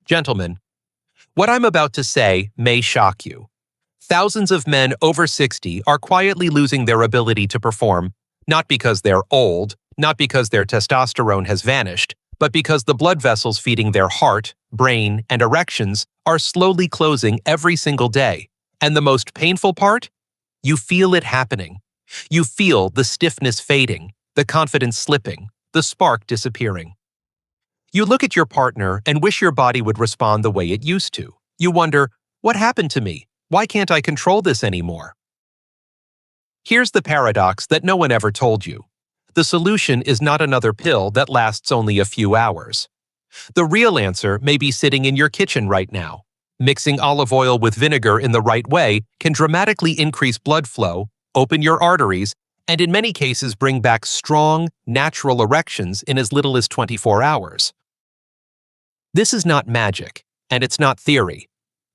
Gentlemen, what I'm about to say may shock you. Thousands of men over 60 are quietly losing their ability to perform, not because they're old, not because their testosterone has vanished, but because the blood vessels feeding their heart, brain, and erections are slowly closing every single day. And the most painful part? You feel it happening. You feel the stiffness fading, the confidence slipping, the spark disappearing. You look at your partner and wish your body would respond the way it used to. You wonder, what happened to me? Why can't I control this anymore? Here's the paradox that no one ever told you. The solution is not another pill that lasts only a few hours. The real answer may be sitting in your kitchen right now. Mixing olive oil with vinegar in the right way can dramatically increase blood flow, open your arteries, and in many cases bring back strong, natural erections in as little as 24 hours. This is not magic, and it's not theory.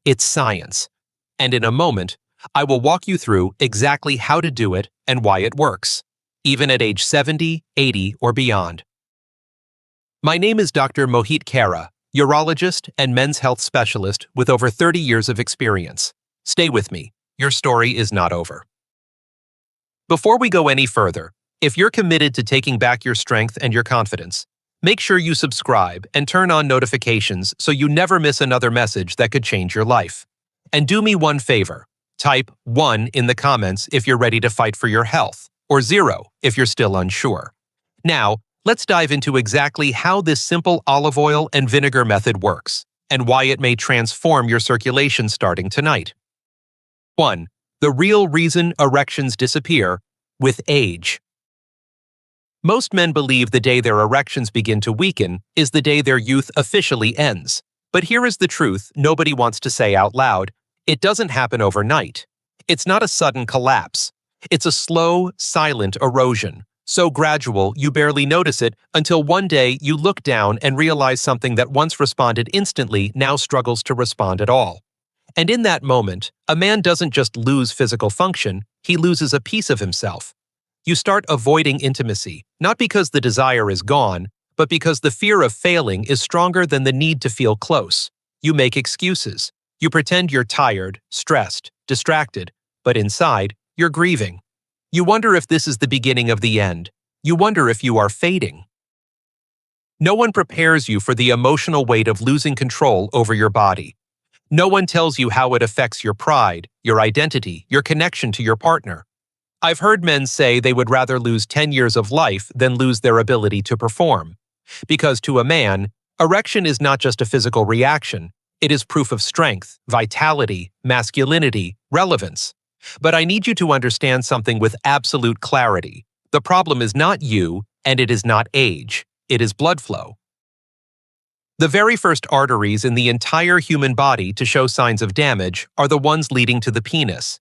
It's science. And in a moment, I will walk you through exactly how to do it and why it works, even at age 70, 80, or beyond. My name is Dr. Mohit Kara, urologist and men's health specialist with over 30 years of experience. Stay with me. Your story is not over. Before we go any further, if you're committed to taking back your strength and your confidence, make sure you subscribe and turn on notifications so you never miss another message that could change your life. And do me one favor. Type 1 in the comments if you're ready to fight for your health, or 0 if you're still unsure. Now, let's dive into exactly how this simple olive oil and vinegar method works, and why it may transform your circulation starting tonight. 1. The real reason erections disappear: with age. Most men believe the day their erections begin to weaken is the day their youth officially ends. But here is the truth nobody wants to say out loud. It doesn't happen overnight. It's not a sudden collapse. It's a slow, silent erosion, so gradual you barely notice it until one day you look down and realize something that once responded instantly now struggles to respond at all. And in that moment, a man doesn't just lose physical function, he loses a piece of himself. You start avoiding intimacy, not because the desire is gone, but because the fear of failing is stronger than the need to feel close. You make excuses. You pretend you're tired, stressed, distracted, but inside, you're grieving. You wonder if this is the beginning of the end. You wonder if you are fading. No one prepares you for the emotional weight of losing control over your body. No one tells you how it affects your pride, your identity, your connection to your partner. I've heard men say they would rather lose 10 years of life than lose their ability to perform. Because to a man, erection is not just a physical reaction. It is proof of strength, vitality, masculinity, relevance. But I need you to understand something with absolute clarity. The problem is not you, and it is not age. It is blood flow. The very first arteries in the entire human body to show signs of damage are the ones leading to the penis.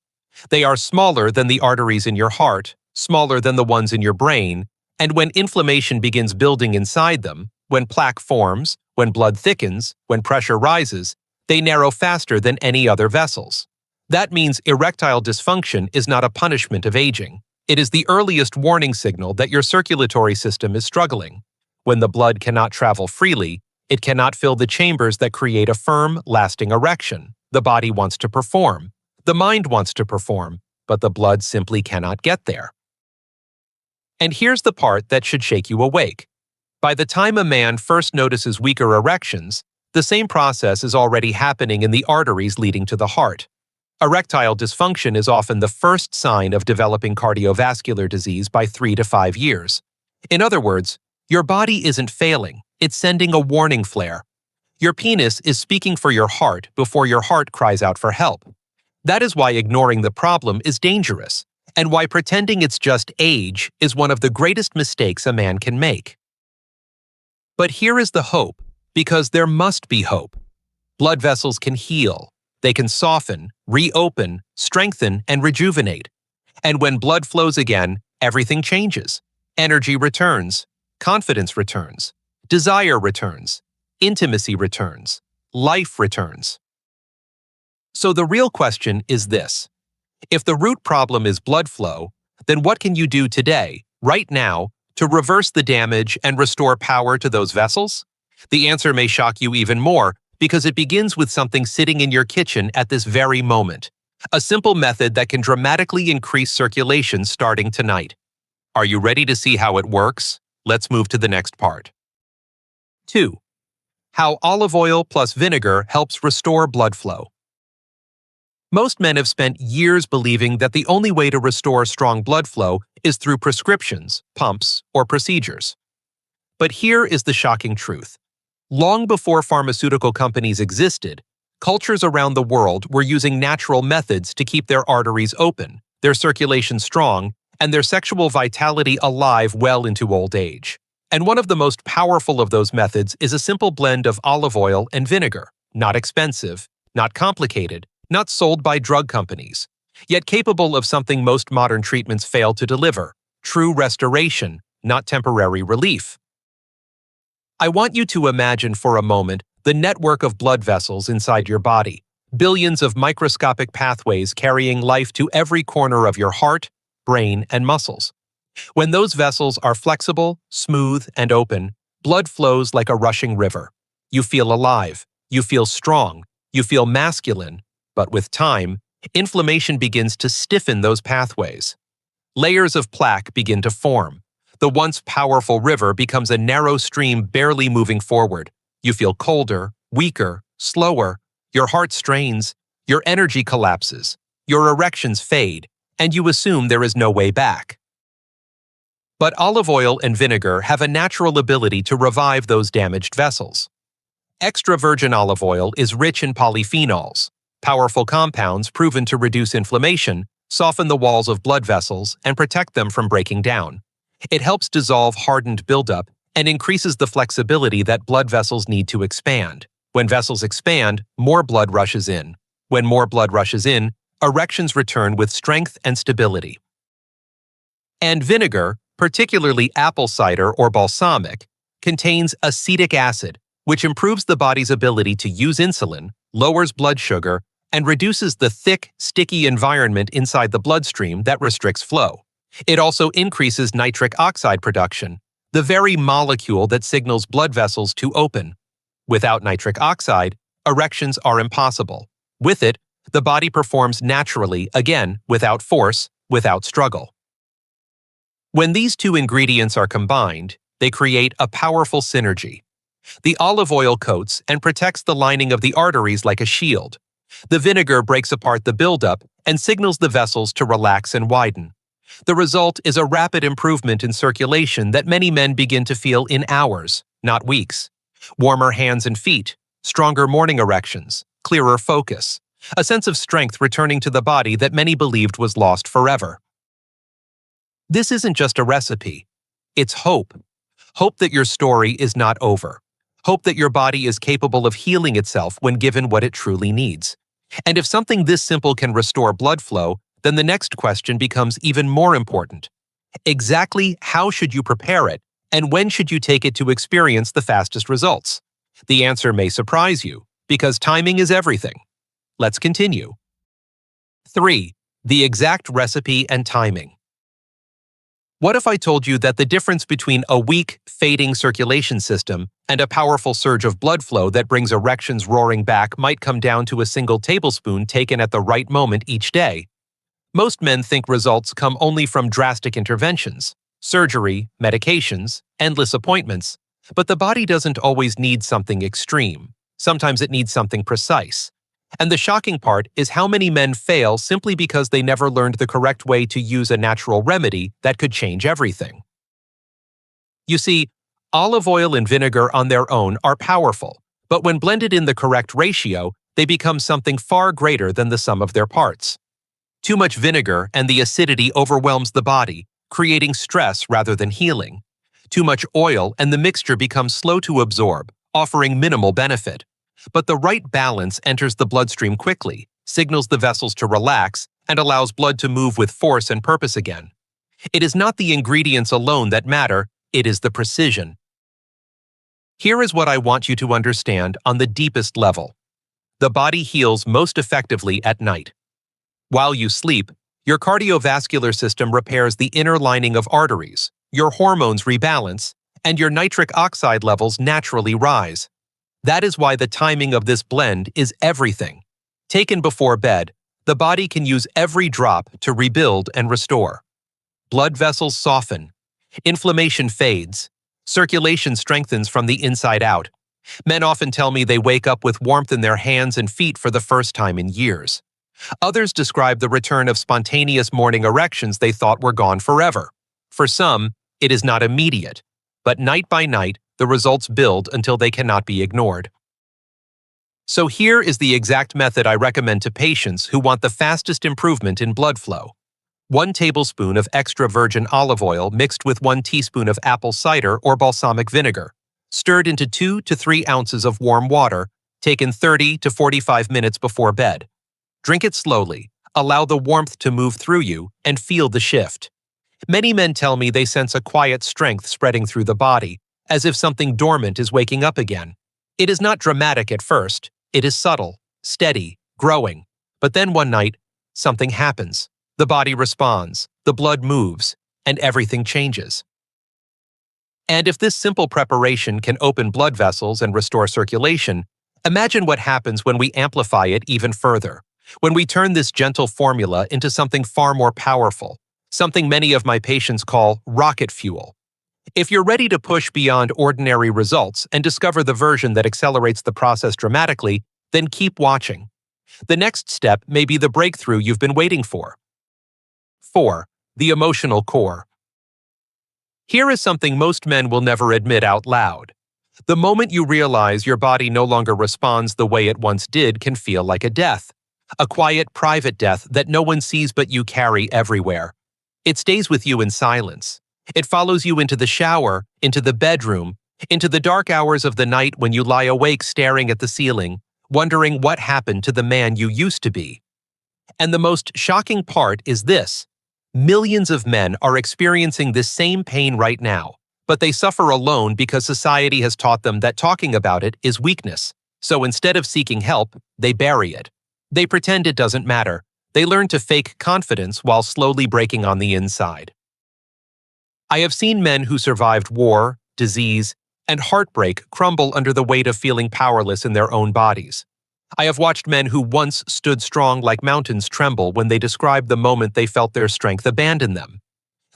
They are smaller than the arteries in your heart, smaller than the ones in your brain, and when inflammation begins building inside them, when plaque forms, when blood thickens, when pressure rises, they narrow faster than any other vessels. That means erectile dysfunction is not a punishment of aging. It is the earliest warning signal that your circulatory system is struggling. When the blood cannot travel freely, it cannot fill the chambers that create a firm, lasting erection. The body wants to perform. The mind wants to perform, but the blood simply cannot get there. And here's the part that should shake you awake. By the time a man first notices weaker erections, the same process is already happening in the arteries leading to the heart. Erectile dysfunction is often the first sign of developing cardiovascular disease by 3 to 5 years. In other words, your body isn't failing, it's sending a warning flare. Your penis is speaking for your heart before your heart cries out for help. That is why ignoring the problem is dangerous, and why pretending it's just age is one of the greatest mistakes a man can make. But here is the hope, because there must be hope. Blood vessels can heal. They can soften, reopen, strengthen, and rejuvenate. And when blood flows again, everything changes. Energy returns, confidence returns, desire returns, intimacy returns, life returns. So the real question is this. If the root problem is blood flow, then what can you do today, right now, to reverse the damage and restore power to those vessels? The answer may shock you even more, Because it begins with something sitting in your kitchen at this very moment. A simple method that can dramatically increase circulation starting tonight. Are you ready to see how it works? Let's move to the next part. 2. How olive oil plus vinegar helps restore blood flow. Most men have spent years believing that the only way to restore strong blood flow is through prescriptions, pumps, or procedures. But here is the shocking truth. Long before pharmaceutical companies existed, cultures around the world were using natural methods to keep their arteries open, their circulation strong, and their sexual vitality alive well into old age. And one of the most powerful of those methods is a simple blend of olive oil and vinegar, not expensive, not complicated, not sold by drug companies, yet capable of something most modern treatments fail to deliver: true restoration, not temporary relief. I want you to imagine for a moment the network of blood vessels inside your body, billions of microscopic pathways carrying life to every corner of your heart, brain, and muscles. When those vessels are flexible, smooth, and open, blood flows like a rushing river. You feel alive, you feel strong, you feel masculine, but with time, inflammation begins to stiffen those pathways. Layers of plaque begin to form. The once powerful river becomes a narrow stream barely moving forward. You feel colder, weaker, slower, your heart strains, your energy collapses, your erections fade, and you assume there is no way back. But olive oil and vinegar have a natural ability to revive those damaged vessels. Extra virgin olive oil is rich in polyphenols, powerful compounds proven to reduce inflammation, soften the walls of blood vessels, and protect them from breaking down. It helps dissolve hardened buildup and increases the flexibility that blood vessels need to expand. When vessels expand, more blood rushes in. When more blood rushes in, erections return with strength and stability. And vinegar, particularly apple cider or balsamic, contains acetic acid, which improves the body's ability to use insulin, lowers blood sugar, and reduces the thick, sticky environment inside the bloodstream that restricts flow. It also increases nitric oxide production, the very molecule that signals blood vessels to open. Without nitric oxide, erections are impossible. With it, the body performs naturally, again, without force, without struggle. When these two ingredients are combined, they create a powerful synergy. The olive oil coats and protects the lining of the arteries like a shield. The vinegar breaks apart the buildup and signals the vessels to relax and widen. The result is a rapid improvement in circulation that many men begin to feel in hours, not weeks. Warmer hands and feet, stronger morning erections, clearer focus, a sense of strength returning to the body that many believed was lost forever. This isn't just a recipe. It's hope. Hope that your story is not over. Hope that your body is capable of healing itself when given what it truly needs. And if something this simple can restore blood flow, then the next question becomes even more important. Exactly how should you prepare it, and when should you take it to experience the fastest results? The answer may surprise you, because timing is everything. Let's continue. 3. The exact recipe and timing. What if I told you that the difference between a weak, fading circulation system and a powerful surge of blood flow that brings erections roaring back might come down to a single tablespoon taken at the right moment each day? Most men think results come only from drastic interventions, surgery, medications, endless appointments, but the body doesn't always need something extreme. Sometimes it needs something precise. And the shocking part is how many men fail simply because they never learned the correct way to use a natural remedy that could change everything. You see, olive oil and vinegar on their own are powerful, but when blended in the correct ratio, they become something far greater than the sum of their parts. Too much vinegar and the acidity overwhelms the body, creating stress rather than healing. Too much oil and the mixture becomes slow to absorb, offering minimal benefit. But the right balance enters the bloodstream quickly, signals the vessels to relax, and allows blood to move with force and purpose again. It is not the ingredients alone that matter, it is the precision. Here is what I want you to understand on the deepest level. The body heals most effectively at night. While you sleep, your cardiovascular system repairs the inner lining of arteries, your hormones rebalance, and your nitric oxide levels naturally rise. That is why the timing of this blend is everything. Taken before bed, the body can use every drop to rebuild and restore. Blood vessels soften. Inflammation fades. Circulation strengthens from the inside out. Men often tell me they wake up with warmth in their hands and feet for the first time in years. Others describe the return of spontaneous morning erections they thought were gone forever. For some, it is not immediate, but night by night, the results build until they cannot be ignored. So here is the exact method I recommend to patients who want the fastest improvement in blood flow. 1 tablespoon of extra virgin olive oil mixed with 1 teaspoon of apple cider or balsamic vinegar, stirred into 2 to 3 ounces of warm water, taken 30 to 45 minutes before bed. Drink it slowly, allow the warmth to move through you, and feel the shift. Many men tell me they sense a quiet strength spreading through the body, as if something dormant is waking up again. It is not dramatic at first, it is subtle, steady, growing. But then one night, something happens. The body responds, the blood moves, and everything changes. And if this simple preparation can open blood vessels and restore circulation, imagine what happens when we amplify it even further, when we turn this gentle formula into something far more powerful, something many of my patients call rocket fuel. If you're ready to push beyond ordinary results and discover the version that accelerates the process dramatically, then keep watching. The next step may be the breakthrough you've been waiting for. 4. The emotional core. Here is something most men will never admit out loud. The moment you realize your body no longer responds the way it once did can feel like a death. A quiet, private death that no one sees but you carry everywhere. It stays with you in silence. It follows you into the shower, into the bedroom, into the dark hours of the night when you lie awake staring at the ceiling, wondering what happened to the man you used to be. And the most shocking part is this. Millions of men are experiencing this same pain right now, but they suffer alone because society has taught them that talking about it is weakness. So instead of seeking help, they bury it. They pretend it doesn't matter. They learn to fake confidence while slowly breaking on the inside. I have seen men who survived war, disease, and heartbreak crumble under the weight of feeling powerless in their own bodies. I have watched men who once stood strong like mountains tremble when they describe the moment they felt their strength abandon them.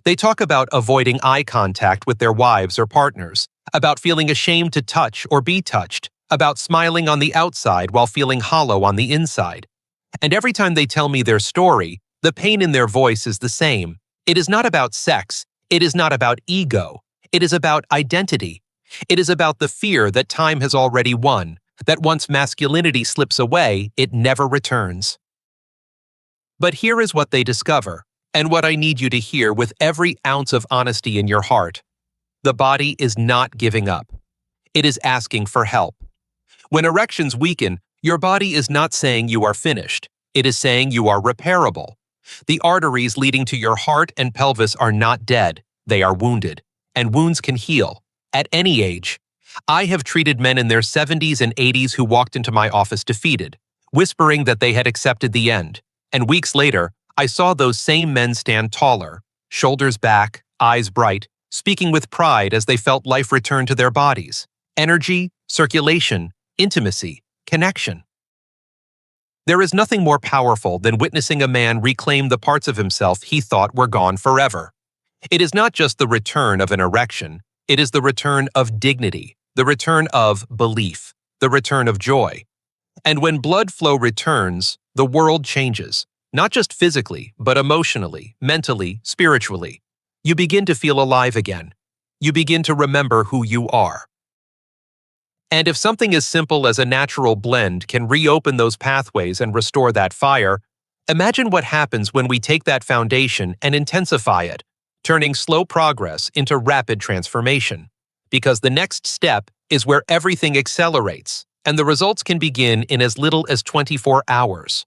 They talk about avoiding eye contact with their wives or partners, about feeling ashamed to touch or be touched, about smiling on the outside while feeling hollow on the inside. And every time they tell me their story, the pain in their voice is the same. It is not about sex. It is not about ego. It is about identity. It is about the fear that time has already won, that once masculinity slips away, it never returns. But here is what they discover, and what I need you to hear with every ounce of honesty in your heart. The body is not giving up. It is asking for help. When erections weaken, your body is not saying you are finished. It is saying you are repairable. The arteries leading to your heart and pelvis are not dead. They are wounded. And wounds can heal. At any age. I have treated men in their 70s and 80s who walked into my office defeated, whispering that they had accepted the end. And weeks later, I saw those same men stand taller, shoulders back, eyes bright, speaking with pride as they felt life return to their bodies. Energy, circulation, intimacy, connection. There is nothing more powerful than witnessing a man reclaim the parts of himself he thought were gone forever. It is not just the return of an erection, it is the return of dignity, the return of belief, the return of joy. And when blood flow returns, the world changes, not just physically, but emotionally, mentally, spiritually. You begin to feel alive again. You begin to remember who you are. And if something as simple as a natural blend can reopen those pathways and restore that fire, imagine what happens when we take that foundation and intensify it, turning slow progress into rapid transformation. Because the next step is where everything accelerates, and the results can begin in as little as 24 hours.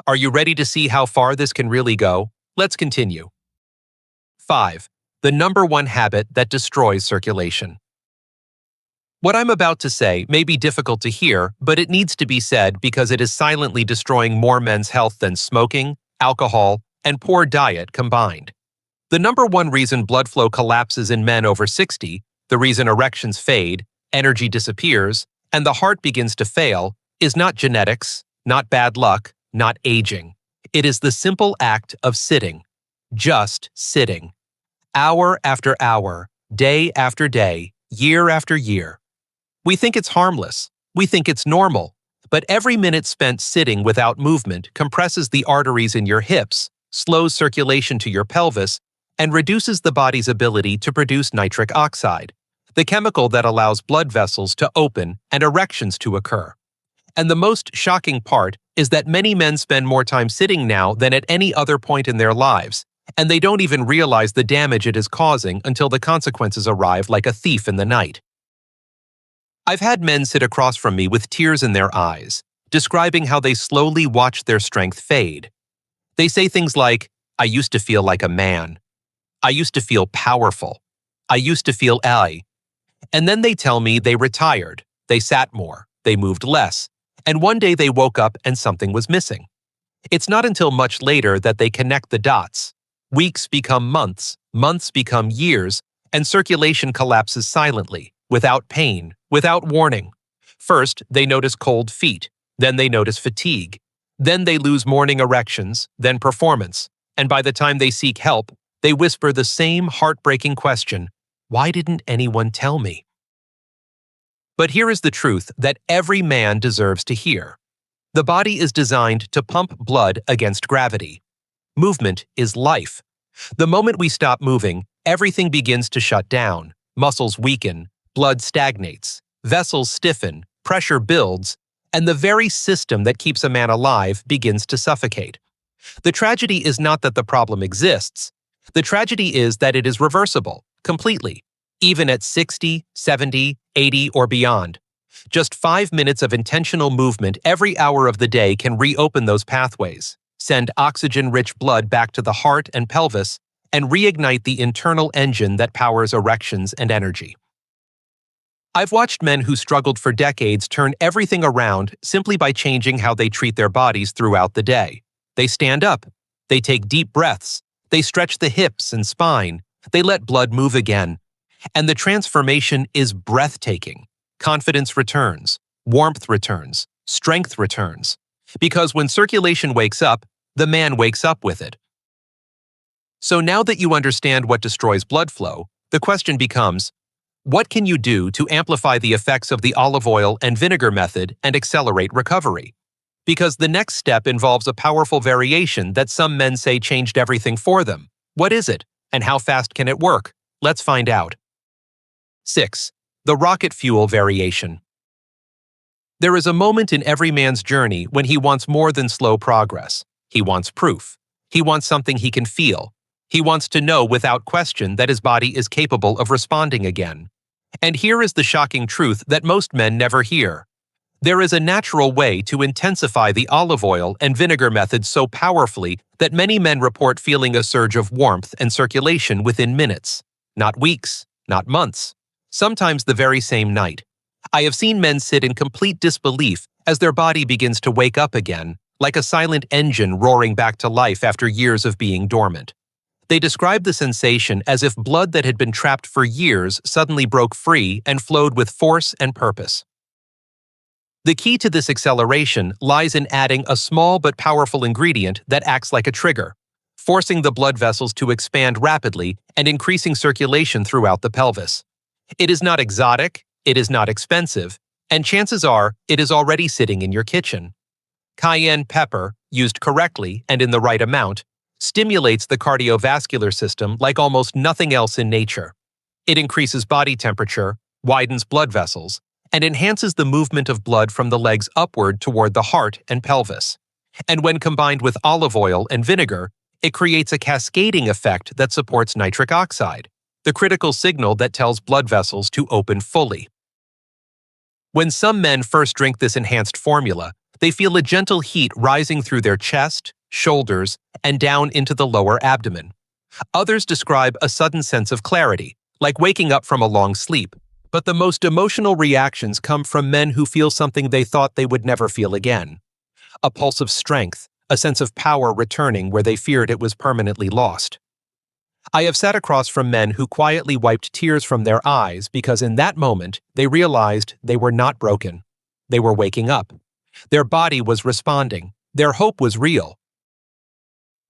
Are you ready to see how far this can really go? Let's continue. 5. The number one habit that destroys circulation. What I'm about to say may be difficult to hear, but it needs to be said because it is silently destroying more men's health than smoking, alcohol, and poor diet combined. The number one reason blood flow collapses in men over 60, the reason erections fade, energy disappears, and the heart begins to fail is not genetics, not bad luck, not aging. It is the simple act of sitting, just sitting, hour after hour, day after day, year after year. We think it's harmless. We think it's normal. But every minute spent sitting without movement compresses the arteries in your hips, slows circulation to your pelvis, and reduces the body's ability to produce nitric oxide, the chemical that allows blood vessels to open and erections to occur. And the most shocking part is that many men spend more time sitting now than at any other point in their lives, and they don't even realize the damage it is causing until the consequences arrive like a thief in the night. I've had men sit across from me with tears in their eyes, describing how they slowly watch their strength fade. They say things like, "I used to feel like a man. I used to feel powerful. I used to feel I." And then they tell me they retired, they sat more, they moved less, and one day they woke up and something was missing. It's not until much later that they connect the dots. Weeks become months, months become years, and circulation collapses silently, without pain, without warning. First, they notice cold feet, then they notice fatigue, then they lose morning erections, then performance, and by the time they seek help, they whisper the same heartbreaking question, "Why didn't anyone tell me?" But here is the truth that every man deserves to hear. The body is designed to pump blood against gravity. Movement is life. The moment we stop moving, everything begins to shut down. Muscles weaken, blood stagnates, vessels stiffen, pressure builds, and the very system that keeps a man alive begins to suffocate. The tragedy is not that the problem exists. The tragedy is that it is reversible, completely, even at 60, 70, 80, or beyond. Just 5 minutes of intentional movement every hour of the day can reopen those pathways, send oxygen-rich blood back to the heart and pelvis, and reignite the internal engine that powers erections and energy. I've watched men who struggled for decades turn everything around simply by changing how they treat their bodies throughout the day. They stand up, they take deep breaths, they stretch the hips and spine, they let blood move again. And the transformation is breathtaking. Confidence returns, warmth returns, strength returns. Because when circulation wakes up, the man wakes up with it. So now that you understand what destroys blood flow, the question becomes, what can you do to amplify the effects of the olive oil and vinegar method and accelerate recovery? Because the next step involves a powerful variation that some men say changed everything for them. What is it? And how fast can it work? Let's find out. 6. The rocket fuel variation. There is a moment in every man's journey when he wants more than slow progress. He wants proof. He wants something he can feel. He wants to know without question that his body is capable of responding again. And here is the shocking truth that most men never hear. There is a natural way to intensify the olive oil and vinegar method so powerfully that many men report feeling a surge of warmth and circulation within minutes. Not weeks, not months. Sometimes the very same night. I have seen men sit in complete disbelief as their body begins to wake up again, like a silent engine roaring back to life after years of being dormant. They describe the sensation as if blood that had been trapped for years suddenly broke free and flowed with force and purpose. The key to this acceleration lies in adding a small but powerful ingredient that acts like a trigger, forcing the blood vessels to expand rapidly and increasing circulation throughout the pelvis. It is not exotic, it is not expensive, and chances are it is already sitting in your kitchen. Cayenne pepper, used correctly and in the right amount, stimulates the cardiovascular system like almost nothing else in nature. It increases body temperature, widens blood vessels, and enhances the movement of blood from the legs upward toward the heart and pelvis. And when combined with olive oil and vinegar, it creates a cascading effect that supports nitric oxide, the critical signal that tells blood vessels to open fully. When some men first drink this enhanced formula, they feel a gentle heat rising through their chest, shoulders, and down into the lower abdomen. Others describe a sudden sense of clarity, like waking up from a long sleep. But the most emotional reactions come from men who feel something they thought they would never feel again. A pulse of strength, a sense of power returning where they feared it was permanently lost. I have sat across from men who quietly wiped tears from their eyes because in that moment they realized they were not broken. They were waking up. Their body was responding. Their hope was real.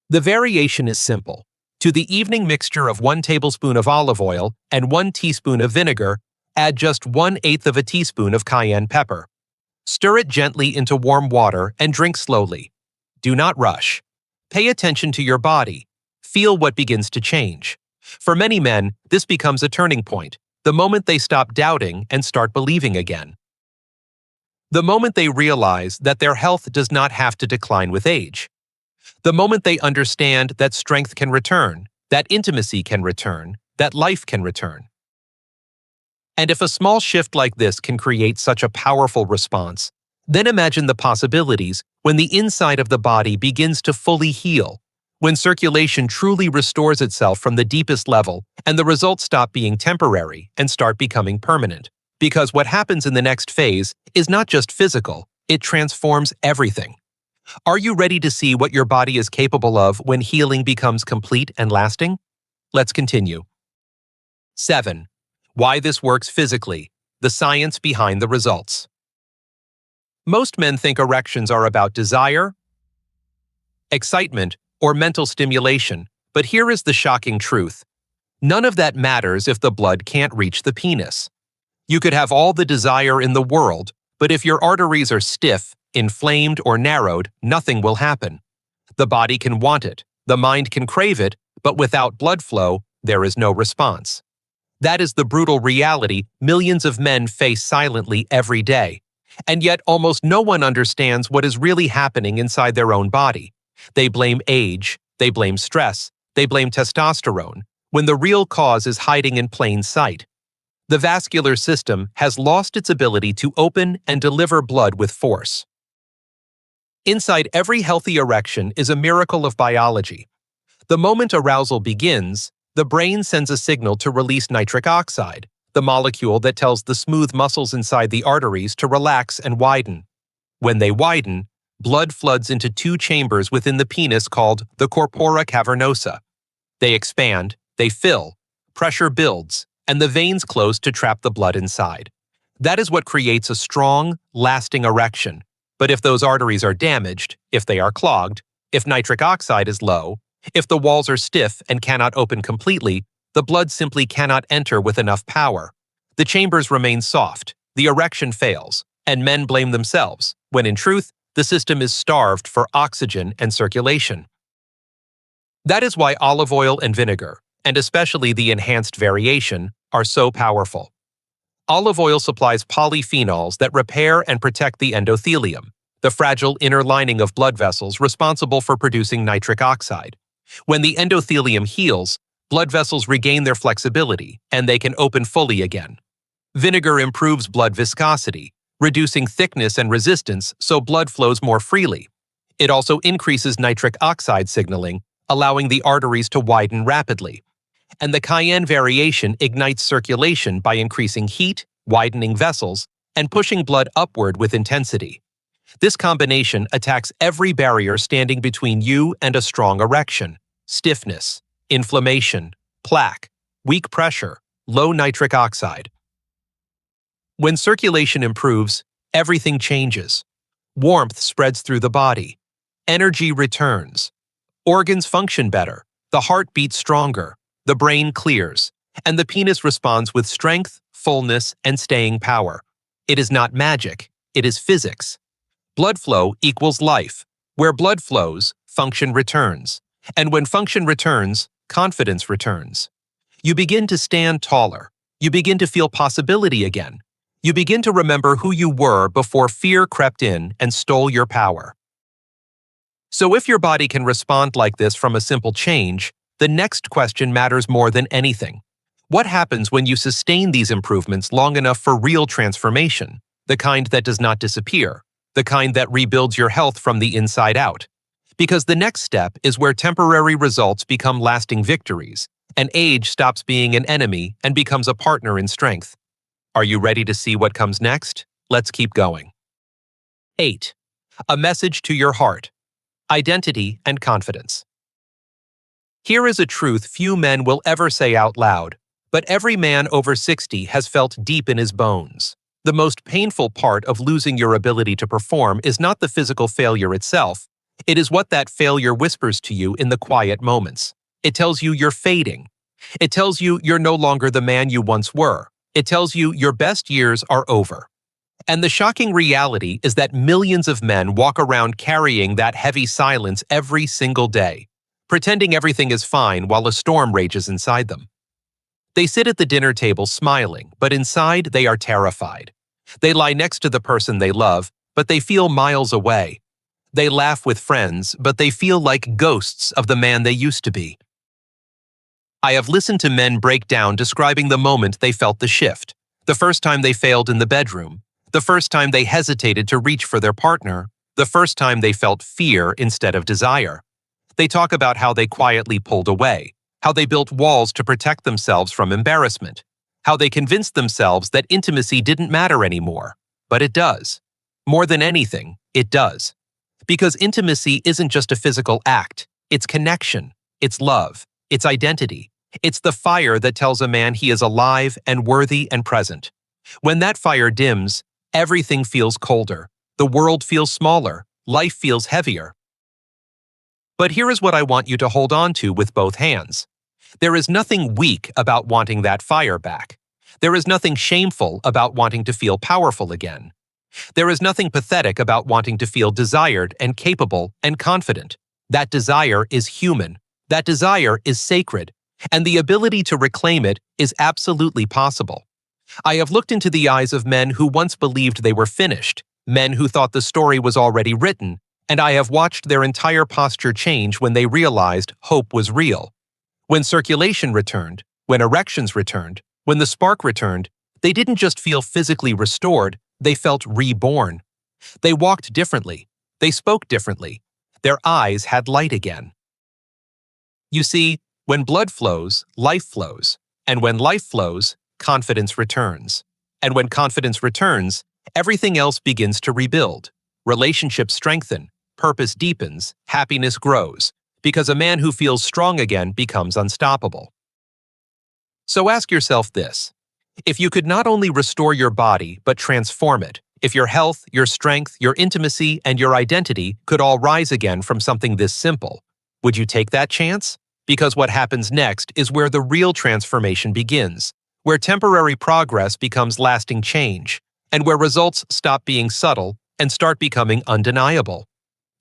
The variation is simple. To the evening mixture of 1 tablespoon of olive oil and 1 teaspoon of vinegar, add just 1/8 of a teaspoon of cayenne pepper. Stir it gently into warm water and drink slowly. Do not rush. Pay attention to your body. Feel what begins to change. For many men, this becomes a turning point, the moment they stop doubting and start believing again. The moment they realize that their health does not have to decline with age. The moment they understand that strength can return, that intimacy can return, that life can return. And if a small shift like this can create such a powerful response, then imagine the possibilities when the inside of the body begins to fully heal, when circulation truly restores itself from the deepest level and the results stop being temporary and start becoming permanent. Because what happens in the next phase is not just physical, it transforms everything. Are you ready to see what your body is capable of when healing becomes complete and lasting? Let's continue. 7. Why this works physically. The science behind the results. Most men think erections are about desire, excitement, or mental stimulation, but here is the shocking truth. None of that matters if the blood can't reach the penis. You could have all the desire in the world, but if your arteries are stiff, inflamed, or narrowed, nothing will happen. The body can want it, the mind can crave it, but without blood flow, there is no response. That is the brutal reality millions of men face silently every day. And yet almost no one understands what is really happening inside their own body. They blame age, they blame stress, they blame testosterone, when the real cause is hiding in plain sight. The vascular system has lost its ability to open and deliver blood with force. Inside every healthy erection is a miracle of biology. The moment arousal begins, the brain sends a signal to release nitric oxide, the molecule that tells the smooth muscles inside the arteries to relax and widen. When they widen, blood floods into 2 chambers within the penis called the corpora cavernosa. They expand, they fill, pressure builds, and the veins close to trap the blood inside. That is what creates a strong, lasting erection. But if those arteries are damaged, if they are clogged, if nitric oxide is low, if the walls are stiff and cannot open completely, the blood simply cannot enter with enough power. The chambers remain soft, the erection fails, and men blame themselves, when in truth, the system is starved for oxygen and circulation. That is why olive oil and vinegar, and especially the enhanced variation, are so powerful. Olive oil supplies polyphenols that repair and protect the endothelium, the fragile inner lining of blood vessels responsible for producing nitric oxide. When the endothelium heals, blood vessels regain their flexibility, and they can open fully again. Vinegar improves blood viscosity, reducing thickness and resistance so blood flows more freely. It also increases nitric oxide signaling, allowing the arteries to widen rapidly. And the cayenne variation ignites circulation by increasing heat, widening vessels, and pushing blood upward with intensity. This combination attacks every barrier standing between you and a strong erection: stiffness, inflammation, plaque, weak pressure, low nitric oxide. When circulation improves, everything changes. Warmth spreads through the body. Energy returns. Organs function better. The heart beats stronger. The brain clears. And the penis responds with strength, fullness, and staying power. It is not magic. It is physics. Blood flow equals life. Where blood flows, function returns. And when function returns, confidence returns. You begin to stand taller. You begin to feel possibility again. You begin to remember who you were before fear crept in and stole your power. So if your body can respond like this from a simple change, the next question matters more than anything. What happens when you sustain these improvements long enough for real transformation, the kind that does not disappear, the kind that rebuilds your health from the inside out? Because the next step is where temporary results become lasting victories, and age stops being an enemy and becomes a partner in strength. Are you ready to see what comes next? Let's keep going. 8. A message to your heart. Identity and confidence. Here is a truth few men will ever say out loud, but every man over 60 has felt deep in his bones. The most painful part of losing your ability to perform is not the physical failure itself. It is what that failure whispers to you in the quiet moments. It tells you you're fading. It tells you you're no longer the man you once were. It tells you your best years are over. And the shocking reality is that millions of men walk around carrying that heavy silence every single day, pretending everything is fine while a storm rages inside them. They sit at the dinner table smiling, but inside they are terrified. They lie next to the person they love, but they feel miles away. They laugh with friends, but they feel like ghosts of the man they used to be. I have listened to men break down describing the moment they felt the shift, the first time they failed in the bedroom, the first time they hesitated to reach for their partner, the first time they felt fear instead of desire. They talk about how they quietly pulled away, how they built walls to protect themselves from embarrassment, how they convinced themselves that intimacy didn't matter anymore. But it does. More than anything, it does. Because intimacy isn't just a physical act, it's connection, it's love, it's identity. It's the fire that tells a man he is alive and worthy and present. When that fire dims, everything feels colder, the world feels smaller, life feels heavier. But here is what I want you to hold on to with both hands. There is nothing weak about wanting that fire back. There is nothing shameful about wanting to feel powerful again. There is nothing pathetic about wanting to feel desired and capable and confident. That desire is human. That desire is sacred. And the ability to reclaim it is absolutely possible. I have looked into the eyes of men who once believed they were finished, men who thought the story was already written, and I have watched their entire posture change when they realized hope was real. When circulation returned, when erections returned, when the spark returned, they didn't just feel physically restored, they felt reborn. They walked differently. They spoke differently. Their eyes had light again. You see, when blood flows, life flows. And when life flows, confidence returns. And when confidence returns, everything else begins to rebuild. Relationships strengthen, purpose deepens, happiness grows, because a man who feels strong again becomes unstoppable. So ask yourself this. If you could not only restore your body, but transform it, if your health, your strength, your intimacy, and your identity could all rise again from something this simple, would you take that chance? Because what happens next is where the real transformation begins, where temporary progress becomes lasting change, and where results stop being subtle and start becoming undeniable.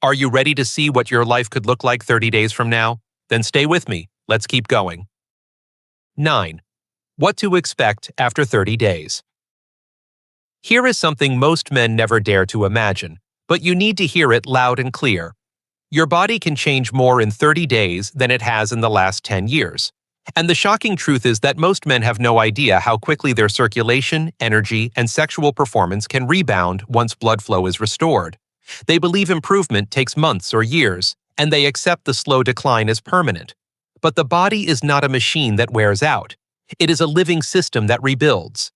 Are you ready to see what your life could look like 30 days from now? Then stay with me. Let's keep going. 9. What to expect after 30 days. Here is something most men never dare to imagine, but you need to hear it loud and clear. Your body can change more in 30 days than it has in the last 10 years. And the shocking truth is that most men have no idea how quickly their circulation, energy, and sexual performance can rebound once blood flow is restored. They believe improvement takes months or years, and they accept the slow decline as permanent. But the body is not a machine that wears out. It is a living system that rebuilds.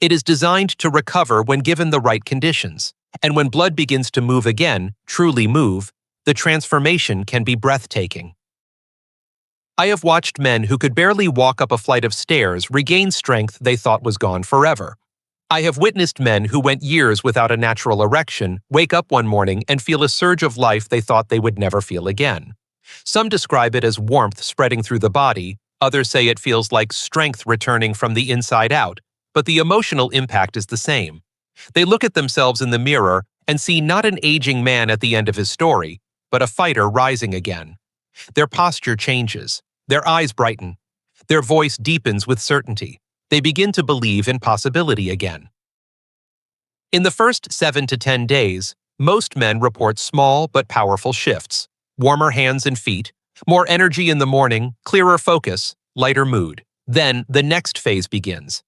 It is designed to recover when given the right conditions. And when blood begins to move again, truly move, the transformation can be breathtaking. I have watched men who could barely walk up a flight of stairs regain strength they thought was gone forever. I have witnessed men who went years without a natural erection wake up one morning and feel a surge of life they thought they would never feel again. Some describe it as warmth spreading through the body, others say it feels like strength returning from the inside out, but the emotional impact is the same. They look at themselves in the mirror and see not an aging man at the end of his story, but a fighter rising again. Their posture changes, their eyes brighten, their voice deepens with certainty. They begin to believe in possibility again. In the first 7 to 10 days, most men report small but powerful shifts: warmer hands and feet, more energy in the morning, clearer focus, lighter mood. Then the next phase begins.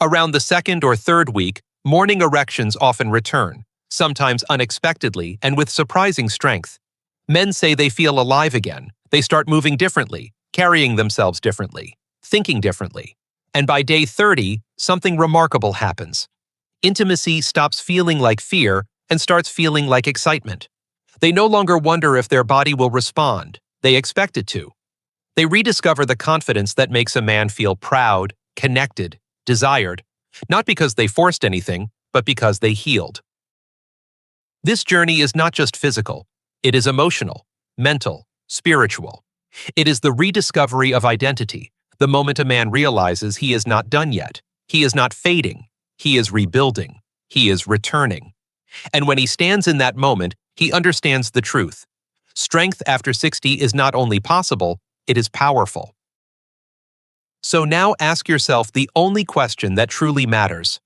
Around the second or third week, morning erections often return, sometimes unexpectedly and with surprising strength. Men say they feel alive again. They start moving differently, carrying themselves differently, thinking differently. And by day 30, something remarkable happens. Intimacy stops feeling like fear and starts feeling like excitement. They no longer wonder if their body will respond. They expect it to. They rediscover the confidence that makes a man feel proud, connected, desired, not because they forced anything, but because they healed. This journey is not just physical, it is emotional, mental, spiritual. It is the rediscovery of identity, the moment a man realizes he is not done yet. He is not fading. He is rebuilding. He is returning. And when he stands in that moment, he understands the truth. Strength after 60 is not only possible, it is powerful. So now ask yourself the only question that truly matters.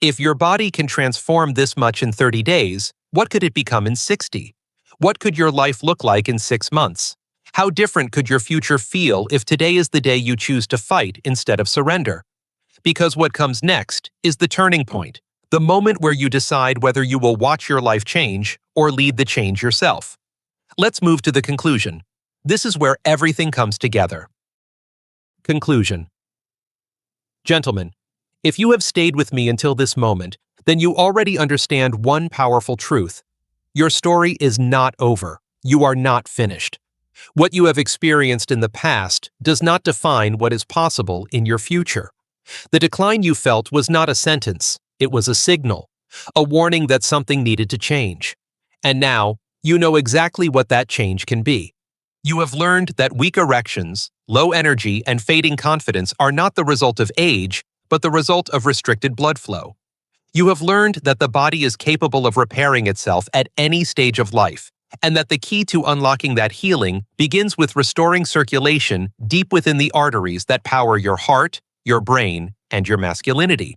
If your body can transform this much in 30 days, what could it become in 60? What could your life look like in 6 months? How different could your future feel if today is the day you choose to fight instead of surrender? Because what comes next is the turning point, the moment where you decide whether you will watch your life change or lead the change yourself. Let's move to the conclusion. This is where everything comes together. Conclusion. Gentlemen, if you have stayed with me until this moment, then you already understand one powerful truth. Your story is not over. You are not finished. What you have experienced in the past does not define what is possible in your future. The decline you felt was not a sentence, it was a signal, a warning that something needed to change. And now, you know exactly what that change can be. You have learned that weak erections, low energy, and fading confidence are not the result of age, but the result of restricted blood flow. You have learned that the body is capable of repairing itself at any stage of life, and that the key to unlocking that healing begins with restoring circulation deep within the arteries that power your heart, your brain, and your masculinity.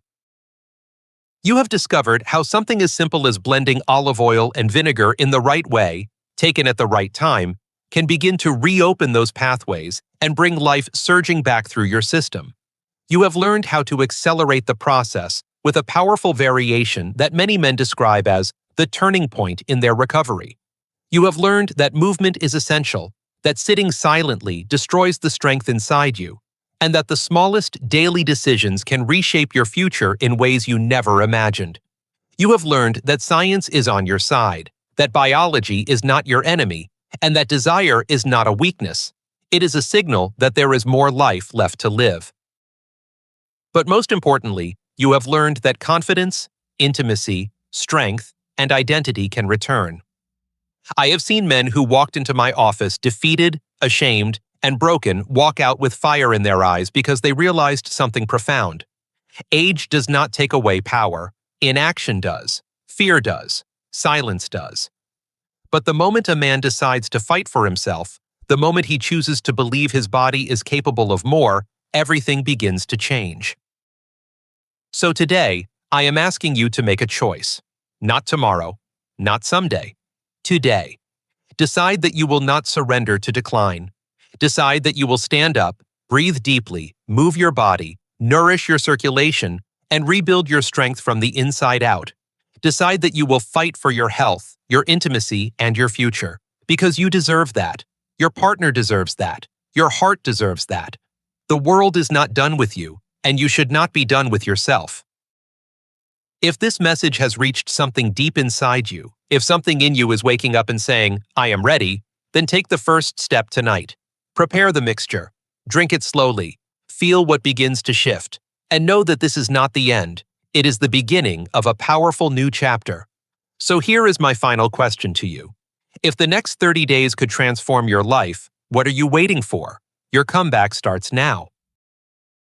You have discovered how something as simple as blending olive oil and vinegar in the right way, taken at the right time, can begin to reopen those pathways and bring life surging back through your system. You have learned how to accelerate the process with a powerful variation that many men describe as the turning point in their recovery. You have learned that movement is essential, that sitting silently destroys the strength inside you, and that the smallest daily decisions can reshape your future in ways you never imagined. You have learned that science is on your side, that biology is not your enemy, and that desire is not a weakness. It is a signal that there is more life left to live. But most importantly, you have learned that confidence, intimacy, strength, and identity can return. I have seen men who walked into my office defeated, ashamed, and broken walk out with fire in their eyes because they realized something profound. Age does not take away power. Inaction does. Fear does. Silence does. But the moment a man decides to fight for himself, the moment he chooses to believe his body is capable of more, everything begins to change. So today, I am asking you to make a choice. Not tomorrow, not someday. Today. Decide that you will not surrender to decline. Decide that you will stand up, breathe deeply, move your body, nourish your circulation, and rebuild your strength from the inside out. Decide that you will fight for your health, your intimacy, and your future, because you deserve that. Your partner deserves that. Your heart deserves that. The world is not done with you, and you should not be done with yourself. If this message has reached something deep inside you, if something in you is waking up and saying, I am ready, then take the first step tonight. Prepare the mixture. Drink it slowly. Feel what begins to shift. And know that this is not the end. It is the beginning of a powerful new chapter. So here is my final question to you. If the next 30 days could transform your life, what are you waiting for? Your comeback starts now.